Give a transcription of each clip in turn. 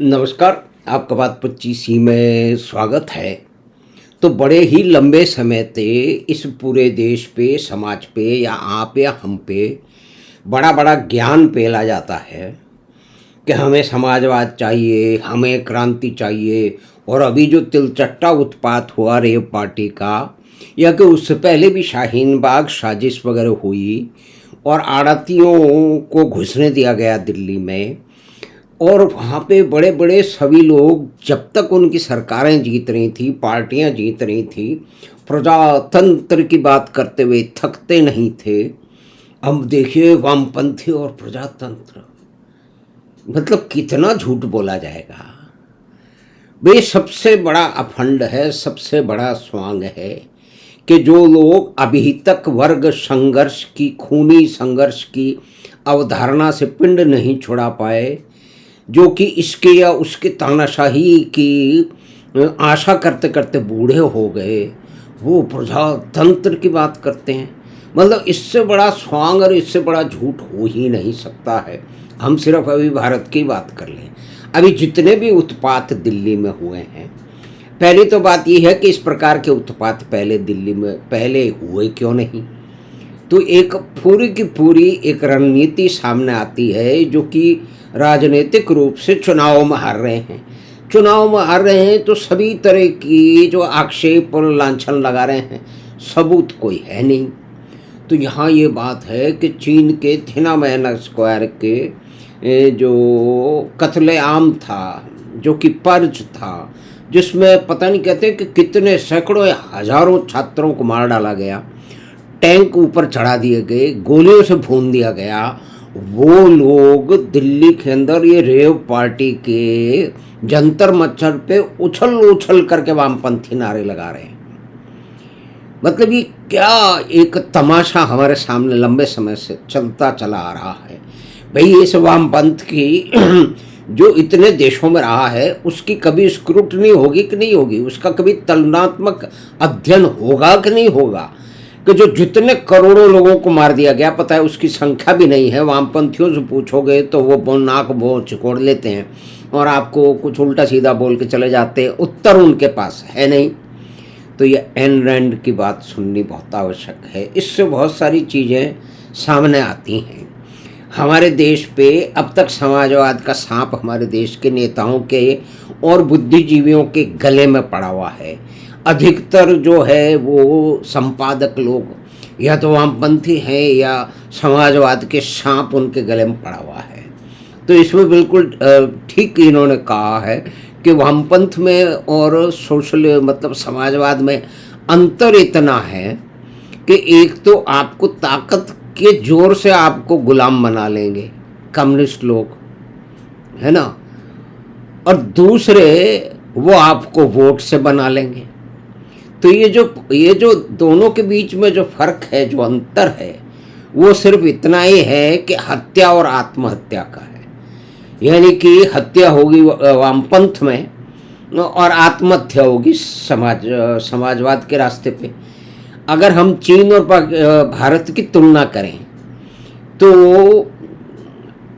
नमस्कार। आपका बात 25 में स्वागत है। तो बड़े ही लंबे समय से इस पूरे देश पे, समाज पे या आप या हम पे बड़ा बड़ा ज्ञान फैला जाता है कि हमें समाजवाद चाहिए, हमें क्रांति चाहिए। और अभी जो तिलचट्टा उत्पात हुआ रेव पार्टी का, या कि उससे पहले भी शाहीन बाग साजिश वगैरह हुई और आड़तियों को घुसने दिया गया दिल्ली में, और वहाँ पे बड़े बड़े सभी लोग जब तक उनकी सरकारें जीत रही थी, पार्टियां जीत रही थी, प्रजातंत्र की बात करते हुए थकते नहीं थे। अब देखिए वामपंथी और प्रजातंत्र, मतलब कितना झूठ बोला जाएगा। वे सबसे बड़ा अफंड है, सबसे बड़ा स्वांग है कि जो लोग अभी तक वर्ग संघर्ष की, खूनी संघर्ष की अवधारणा से पिंड नहीं छुड़ा पाए, जो कि इसके या उसके तानाशाही की आशा करते करते बूढ़े हो गए, वो प्रजातंत्र की बात करते हैं। मतलब इससे बड़ा स्वांग और इससे बड़ा झूठ हो ही नहीं सकता है। हम सिर्फ अभी भारत की बात कर लें, अभी जितने भी उत्पात दिल्ली में हुए हैं, पहली तो बात यह है कि इस प्रकार के उत्पात पहले दिल्ली में पहले हुए क्यों नहीं। तो एक पूरी की पूरी एक रणनीति सामने आती है, जो कि राजनीतिक रूप से चुनाव में हार रहे हैं। चुनाव में हार रहे हैं तो सभी तरह की जो आक्षेप और लांछन लगा रहे हैं, सबूत कोई है नहीं। तो यहाँ ये बात है कि चीन के थिनामेन स्क्वायर के जो कत्लेआम था, जो कि पर्ज था, जिसमें पता नहीं कहते कि कितने सैकड़ों या हजारों छात्रों को मार डाला गया, टैंक ऊपर चढ़ा दिए गए, गोलियों से भून दिया गया, वो लोग दिल्ली के अंदर ये रेव पार्टी के जंतर मंतर पे उछल उछल करके वामपंथी नारे लगा रहे हैं। मतलब ये क्या एक तमाशा हमारे सामने लंबे समय से चलता चला आ रहा है। भाई इस वामपंथ की जो इतने देशों में रहा है, उसकी कभी स्क्रूटनी होगी कि नहीं होगी, उसका कभी तुलनात्मक अध्ययन होगा कि नहीं होगा, कि जो जितने करोड़ों लोगों को मार दिया गया, पता है उसकी संख्या भी नहीं है। वामपंथियों से पूछोगे तो वो नाक भों चिकोड़ लेते हैं और आपको कुछ उल्टा सीधा बोल के चले जाते हैं, उत्तर उनके पास है नहीं। तो ये एन रैंड की बात सुननी बहुत आवश्यक है। इससे बहुत सारी चीज़ें सामने आती हैं। हमारे देश पे अब तक समाजवाद का सांप हमारे देश के नेताओं के और बुद्धिजीवियों के गले में पड़ा हुआ है। अधिकतर जो है वो संपादक लोग या तो वामपंथी हैं या समाजवाद के सांप उनके गले में पड़ा हुआ है। तो इसमें बिल्कुल ठीक इन्होंने कहा है कि वामपंथ में और सोशल मतलब समाजवाद में अंतर इतना है कि एक तो आपको ताकत के जोर से आपको गुलाम बना लेंगे कम्युनिस्ट लोग, है ना, और दूसरे वो आपको वोट से बना लेंगे। तो ये जो दोनों के बीच में जो फर्क है, जो अंतर है, वो सिर्फ इतना ही है कि हत्या और आत्महत्या का है। यानी कि हत्या होगी वामपंथ में और आत्महत्या होगी समाजवाद के रास्ते पे। अगर हम चीन और भारत की तुलना करें तो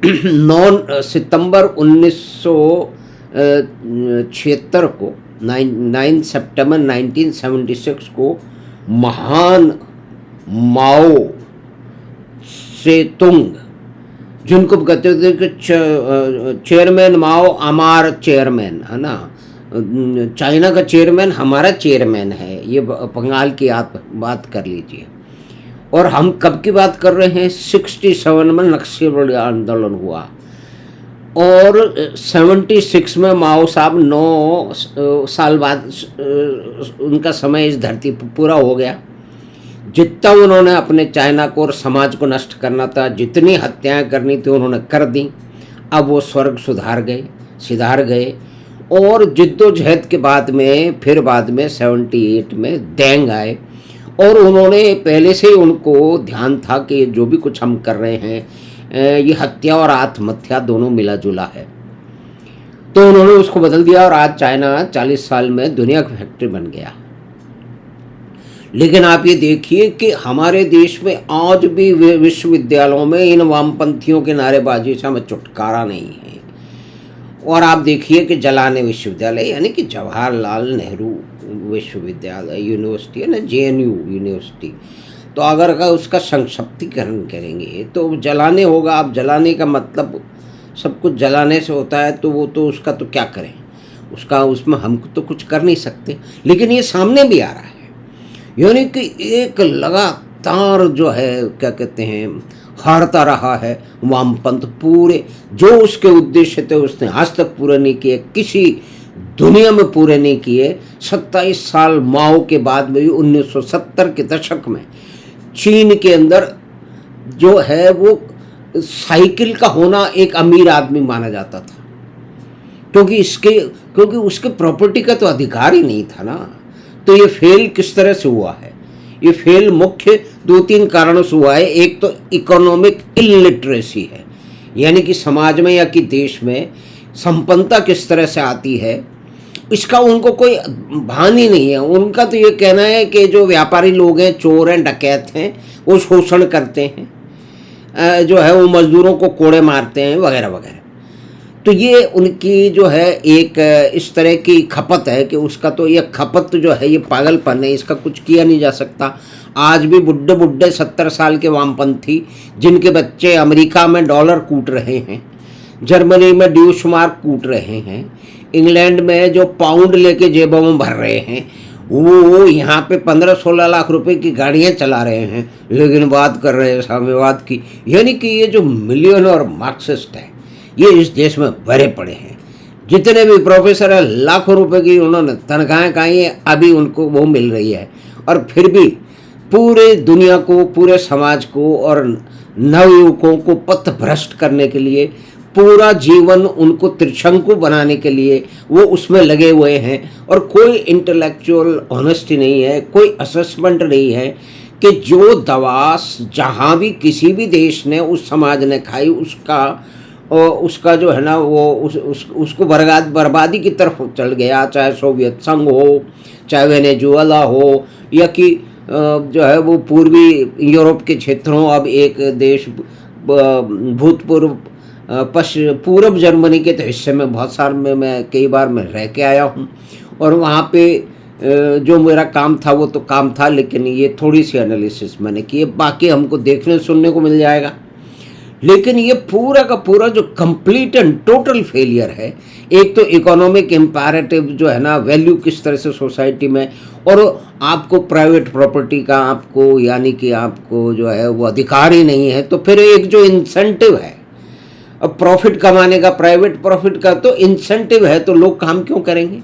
9 सितंबर 1976 को 9 सितंबर 1976 को महान माओ सेतुंग, जिनको कहते थे कि चेयरमैन माओ अमार चेयरमैन, है ना, चाइना का चेयरमैन हमारा चेयरमैन है, ये बंगाल की आप बात कर लीजिए। और हम कब की बात कर रहे हैं, 67 में नक्सली आंदोलन हुआ और 76 में माओ साहब 9 साल बाद उनका समय इस धरती पर पूरा हो गया। जितना उन्होंने अपने चाइना को और समाज को नष्ट करना था, जितनी हत्याएं करनी थी उन्होंने कर दी। अब वो स्वर्ग सिधार गए और जिद्दोजहद के बाद में फिर बाद में 78 में देंग आए और उन्होंने पहले से ही उनको ध्यान था कि जो भी कुछ हम कर रहे हैं ये हत्या और आत्महत्या दोनों मिला जुला है। तो उन्होंने उसको बदल दिया और आज चाइना 40 साल में दुनिया की फैक्ट्री बन गया। लेकिन आप ये देखिए कि हमारे देश में आज भी विश्वविद्यालयों में इन वामपंथियों के नारेबाजी से हमें छुटकारा नहीं है। और आप देखिए कि जलाने विश्वविद्यालय यानी कि जवाहरलाल नेहरू विश्वविद्यालय यूनिवर्सिटी है ना, जेएनयू यूनिवर्सिटी, तो अगर का उसका संक्षिप्तीकरण करेंगे तो जलाने होगा। अब जलाने का मतलब सब कुछ जलाने से होता है, तो वो तो उसका तो क्या करें, उसका उसमें हम तो कुछ कर नहीं सकते। लेकिन ये सामने भी आ रहा है, यानी कि एक लगातार जो है क्या कहते हैं हारता रहा है वामपंथ। पूरे जो उसके उद्देश्य थे उसने आज तक पूरे नहीं किए, किसी दुनिया में पूरे नहीं किए। 27 साल माओ के बाद में भी 1970 के दशक में चीन के अंदर जो है वो साइकिल का होना एक अमीर आदमी माना जाता था, क्योंकि उसके प्रॉपर्टी का तो अधिकार ही नहीं था ना। तो ये फेल किस तरह से हुआ है? ये फेल मुख्य 2-3 कारणों से हुआ है। एक तो इकोनॉमिक इलिटरेसी है, यानी कि समाज में या कि देश में संपन्नता किस तरह से आती है इसका उनको कोई भान ही नहीं है। उनका तो ये कहना है कि जो व्यापारी लोग हैं, चोर हैं, डकैत हैं, वो शोषण करते हैं, जो है वो मजदूरों को कोड़े मारते हैं वगैरह वगैरह। तो ये उनकी जो है एक इस तरह की खपत है कि उसका तो ये खपत जो है ये पागलपन है, इसका कुछ किया नहीं जा सकता। आज भी बुढ़े बुढ़े 70 साल के वामपंथी जिनके बच्चे अमेरिका में डॉलर कूट रहे हैं, जर्मनी में ड्यूशमार्क कूट रहे हैं, इंग्लैंड में जो पाउंड लेके जेबों में भर रहे हैं, वो यहाँ पे 15-16 लाख रुपए की गाड़ियाँ चला रहे हैं, लेकिन बात कर रहे हैं साम्यवाद की। यानी कि ये जो मिलियन और मार्क्सिस्ट है ये इस देश में भरे पड़े हैं। जितने भी प्रोफेसर हैं लाखों रुपए की उन्होंने तनख्वाहें खाई हैं, अभी उनको वो मिल रही है, और फिर भी पूरे दुनिया को, पूरे समाज को और नवयुवकों को पथभ्रष्ट करने के लिए, पूरा जीवन उनको त्रिशंकु बनाने के लिए वो उसमें लगे हुए हैं। और कोई इंटेलेक्चुअल ऑनेस्टी नहीं है, कोई असेसमेंट नहीं है कि जो दवा जहाँ भी किसी भी देश ने, उस समाज ने खाई, उसका जो है ना वो उसको बर्बादी की तरफ चल गया। चाहे सोवियत संघ हो, चाहे वेनेजुएला हो, या कि जो है वो पूर्वी यूरोप के क्षेत्रों, अब एक देश भूतपूर्व पूर्व जर्मनी के तो हिस्से में बहुत साल में मैं कई बार मैं रह के आया हूँ, और वहाँ पे जो मेरा काम था वो तो काम था, लेकिन ये थोड़ी सी एनालिसिस मैंने की है, बाकी हमको देखने सुनने को मिल जाएगा। लेकिन ये पूरा का पूरा जो कंप्लीट एंड टोटल फेलियर है, एक तो इकोनॉमिक इम्पेरेटिव जो है ना, वैल्यू किस तरह से सोसाइटी में, और आपको प्राइवेट प्रॉपर्टी का आपको यानी कि आपको जो है वो अधिकार ही नहीं है। तो फिर एक जो इंसेंटिव है अब प्रॉफिट कमाने का, प्राइवेट प्रॉफिट का तो इंसेंटिव है, तो लोग काम क्यों करेंगे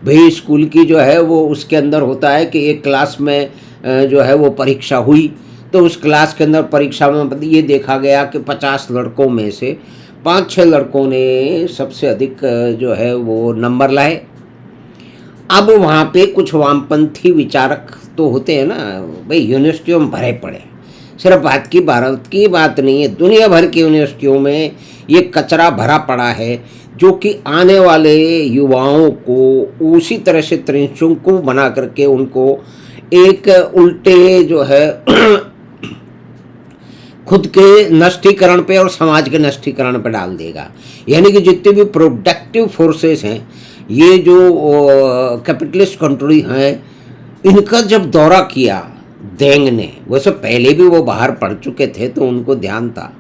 भाई? स्कूल की जो है वो उसके अंदर होता है कि एक क्लास में जो है वो परीक्षा हुई, तो उस क्लास के अंदर परीक्षा में ये देखा गया कि 50 लड़कों में से 5-6 लड़कों ने सबसे अधिक जो है वो नंबर लाए। अब वहाँ पे कुछ वामपंथी विचारक तो होते हैं ना भाई, यूनिवर्सिटियों में भरे पड़े। सिर्फ भारत की बात नहीं है, दुनिया भर की यूनिवर्सिटियों में ये कचरा भरा पड़ा है, जो कि आने वाले युवाओं को उसी तरह से त्रिशंकु बना करके उनको एक उल्टे जो है खुद के नष्टीकरण पे और समाज के नष्टीकरण पे डाल देगा। यानी कि जितने भी प्रोडक्टिव फोर्सेस हैं, ये जो कैपिटलिस्ट कंट्री हैं, इनका जब दौरा किया देंग ने, वैसे पहले भी वो बाहर पढ़ चुके थे तो उनको ध्यान था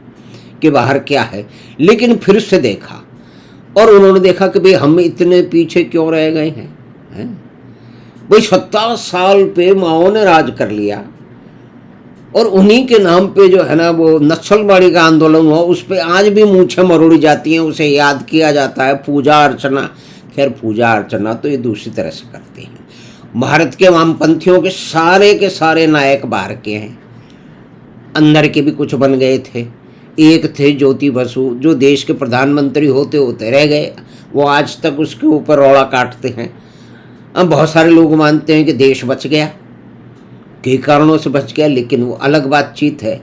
कि बाहर क्या है, लेकिन फिर से देखा और उन्होंने देखा कि भाई हम इतने पीछे क्यों रह गए हैं, भाई 70 साल पे माओ ने राज कर लिया, और उन्हीं के नाम पे जो है ना वो नक्सलवाड़ी का आंदोलन हुआ, उस पर आज भी मूंछें मरोड़ी जाती हैं, उसे याद किया जाता है, पूजा अर्चना। खैर पूजा अर्चना तो ये दूसरी तरह से करते हैं। भारत के वामपंथियों के सारे नायक बाहर के हैं, अंदर के भी कुछ बन गए थे। एक थे ज्योति बसु, जो देश के प्रधानमंत्री होते होते रह गए, वो आज तक उसके ऊपर रौला काटते हैं। अब बहुत सारे लोग मानते हैं कि देश बच गया, कई कारणों से बच गया, लेकिन वो अलग बातचीत है।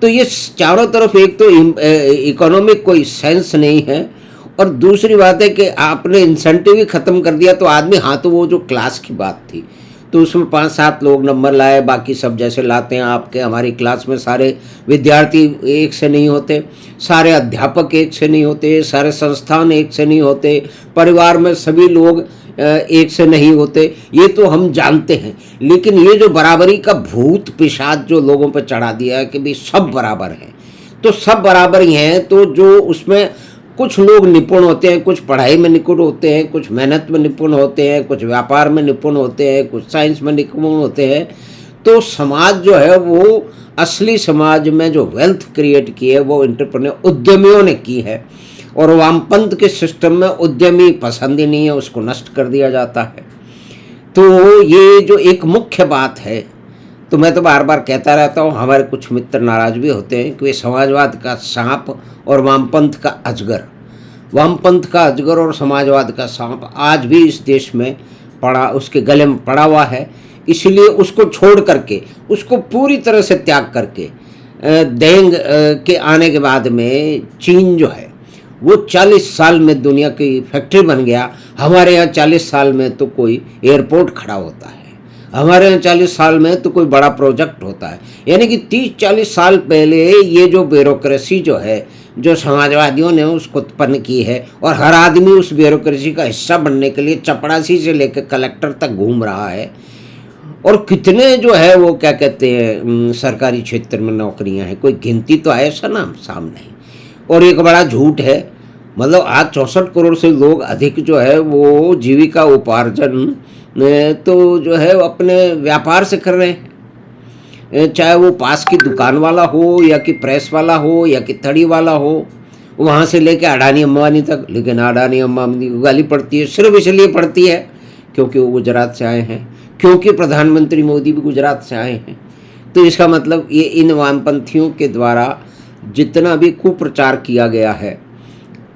तो ये चारों तरफ एक तो इकोनॉमिक कोई सेंस नहीं है, और दूसरी बात है कि आपने इंसेंटिव ही ख़त्म कर दिया। तो आदमी, हाँ तो वो जो क्लास की बात थी, तो उसमें 5-7 लोग नंबर लाए, बाकी सब जैसे लाते हैं आपके हमारी क्लास में सारे विद्यार्थी एक से नहीं होते, सारे अध्यापक एक से नहीं होते, सारे संस्थान एक से नहीं होते, परिवार में सभी लोग एक से नहीं होते, ये तो हम जानते हैं। लेकिन ये जो बराबरी का भूत पिशाच जो लोगों पर चढ़ा दिया है कि भाई सब बराबर हैं, तो सब बराबर ही हैं, तो जो उसमें कुछ लोग निपुण होते हैं, कुछ पढ़ाई में निपुण होते हैं, कुछ मेहनत में निपुण होते हैं, कुछ व्यापार में निपुण होते हैं, कुछ साइंस में निपुण होते हैं, तो समाज जो है वो असली समाज में जो वेल्थ क्रिएट की है वो एंटरप्रेन्योर उद्यमियों ने की है। और वामपंथ के सिस्टम में उद्यमी पसंद ही नहीं है, उसको नष्ट कर दिया जाता है। तो ये जो एक मुख्य बात है, तो मैं तो बार बार कहता रहता हूँ, हमारे कुछ मित्र नाराज भी होते हैं कि वे समाजवाद का सांप और वामपंथ का अजगर, वामपंथ का अजगर और समाजवाद का सांप आज भी इस देश में पड़ा, उसके गले में पड़ा हुआ है। इसलिए उसको छोड़ करके, उसको पूरी तरह से त्याग करके देंग के आने के बाद में चीन जो है वो 40 साल में दुनिया की फैक्ट्री बन गया। हमारे यहाँ 40 साल में तो कोई एयरपोर्ट खड़ा होता है, हमारे यहाँ 40 साल में तो कोई बड़ा प्रोजेक्ट होता है। यानी कि 30-40 साल पहले ये जो ब्यूरोक्रेसी जो है, जो समाजवादियों ने उसको उत्पन्न की है, और हर आदमी उस ब्यूरोक्रेसी का हिस्सा बनने के लिए चपरासी से लेकर कलेक्टर तक घूम रहा है। और कितने जो है वो क्या कहते हैं सरकारी क्षेत्र में नौकरियां हैं, कोई गिनती तो है ऐसा ना सामने। और एक बड़ा झूठ है, मतलब आज 64 करोड़ से लोग अधिक जो है वो जीविका उपार्जन तो जो है अपने व्यापार से कर रहे हैं, चाहे वो पास की दुकान वाला हो या कि प्रेस वाला हो या कि तड़ी वाला हो, वहाँ से लेके अडानी अंबानी तक। लेकिन अडानी अंबानी को गाली पड़ती है, सिर्फ इसलिए पड़ती है क्योंकि वो गुजरात से आए हैं, क्योंकि प्रधानमंत्री मोदी भी गुजरात से आए हैं। तो इसका मतलब ये इन वामपंथियों के द्वारा जितना भी कुप्रचार किया गया है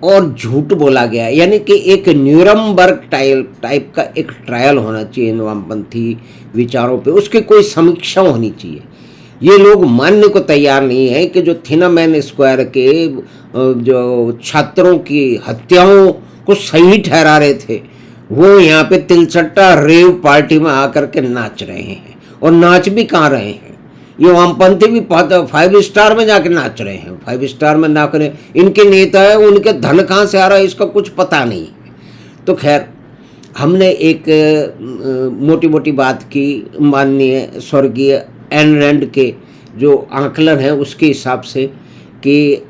और झूठ बोला गया है, यानी कि एक न्यूरमबर्ग टाइप का एक ट्रायल होना चाहिए इन वामपंथी विचारों पे, उसकी कोई समीक्षा होनी चाहिए। ये लोग मानने को तैयार नहीं है कि जो थिनामैन स्क्वायर के जो छात्रों की हत्याओं को सही ठहरा रहे थे, वो यहाँ पे तिलचट्टा रेव पार्टी में आकर के नाच रहे हैं। और नाच भी कहाँ रहे हैं, ये वामपंथी भी 5 स्टार में जाके नाच रहे हैं। 5 स्टार में ना करें, इनके नेता है, उनके धन कहाँ से आ रहा है इसका कुछ पता नहीं है। तो खैर, हमने एक मोटी मोटी बात की, माननीय स्वर्गीय एन रैंड के जो आंकलन है उसके हिसाब से कि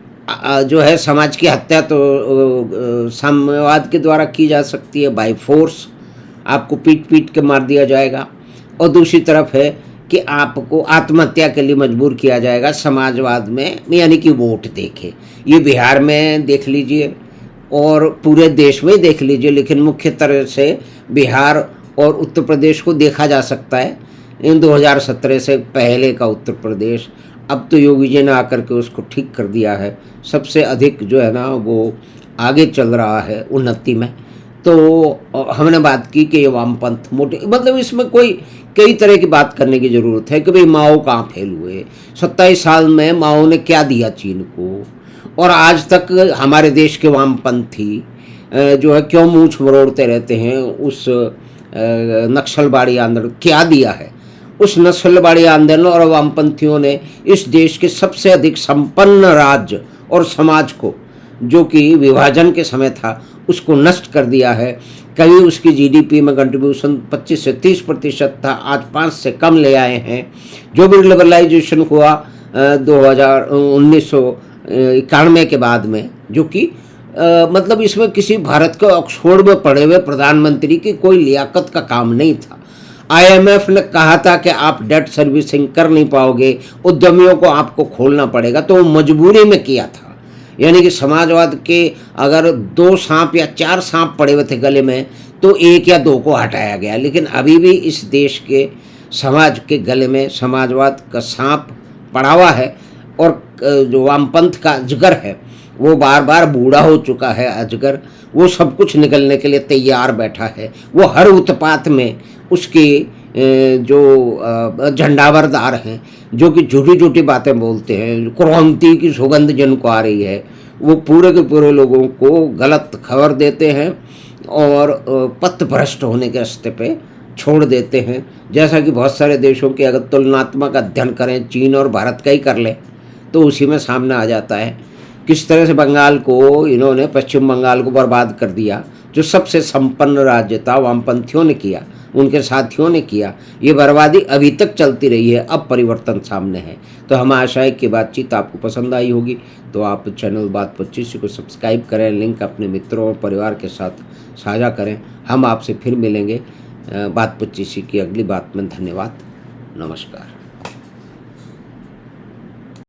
जो है समाज की हत्या तो साम्यवाद के द्वारा की जा सकती है, बाय फोर्स आपको पीट पीट के मार दिया जाएगा, और दूसरी तरफ है कि आपको आत्महत्या के लिए मजबूर किया जाएगा समाजवाद में, यानी कि वोट देके। ये बिहार में देख लीजिए और पूरे देश में देख लीजिए, लेकिन मुख्य तरह से बिहार और उत्तर प्रदेश को देखा जा सकता है। इन 2017 से पहले का उत्तर प्रदेश, अब तो योगी जी ने आकर के उसको ठीक कर दिया है, सबसे अधिक जो है ना वो आगे चल रहा है उन्नति में। तो हमने बात की कि ये वामपंथ मोटे, मतलब इसमें कोई कई तरह की बात करने की ज़रूरत है कि भाई माओ कहाँ फेल हुए, 27 साल में माओ ने क्या दिया चीन को, और आज तक हमारे देश के वामपंथी जो है क्यों मूंछ मरोड़ते रहते हैं उस नक्सलवाड़ी आंदोलन क्या दिया है। उस नस्लवाड़ी आंदोलन और वामपंथियों ने इस देश के सबसे अधिक संपन्न राज्य और समाज को, जो कि विभाजन के समय था, उसको नष्ट कर दिया है। कभी उसकी जीडीपी में कंट्रीब्यूशन 25 से 30% था, आज 5 से कम ले आए हैं। जो भी लिबरलाइजेशन हुआ 1991 के बाद में, जो कि मतलब इसमें किसी भारत के ऑक्सफोर्ड में पढ़े हुए प्रधानमंत्री की कोई लियाकत का काम नहीं था। IMF ने कहा था कि आप डेट सर्विसिंग कर नहीं पाओगे, उद्यमियों को आपको खोलना पड़ेगा, तो वो मजबूरी में किया था। यानी कि समाजवाद के अगर 2 सांप या 4 सांप पड़े हुए थे गले में, तो 1 या 2 को हटाया गया। लेकिन अभी भी इस देश के समाज के गले में समाजवाद का सांप पड़ा हुआ है, और जो वामपंथ का अजगर है वो बार बार बूढ़ा हो चुका है अजगर, वो सब कुछ निकलने के लिए तैयार बैठा है। वो हर उत्पात में उसके जो झंडावरदार हैं, जो कि झूठी झूठी बातें बोलते हैं, क्रांति की सुगंध जिनको आ रही है, वो पूरे के पूरे लोगों को गलत खबर देते हैं और पथ भ्रष्ट होने के रास्ते पे छोड़ देते हैं। जैसा कि बहुत सारे देशों के अगर तुलनात्मक अध्ययन करें, चीन और भारत का ही कर लें, तो उसी में सामने आ जाता है किस तरह से बंगाल को इन्होंने, पश्चिम बंगाल को बर्बाद कर दिया। जो सबसे संपन्न राज्य था, वामपंथियों ने किया, उनके साथियों ने किया। ये बर्बादी अभी तक चलती रही है, अब परिवर्तन सामने है। तो हम आशा है कि बातचीत आपको पसंद आई होगी। तो आप चैनल बात 25 को सब्सक्राइब करें, लिंक अपने मित्रों और परिवार के साथ साझा करें। हम आपसे फिर मिलेंगे बात 25 की अगली बात में। धन्यवाद, नमस्कार।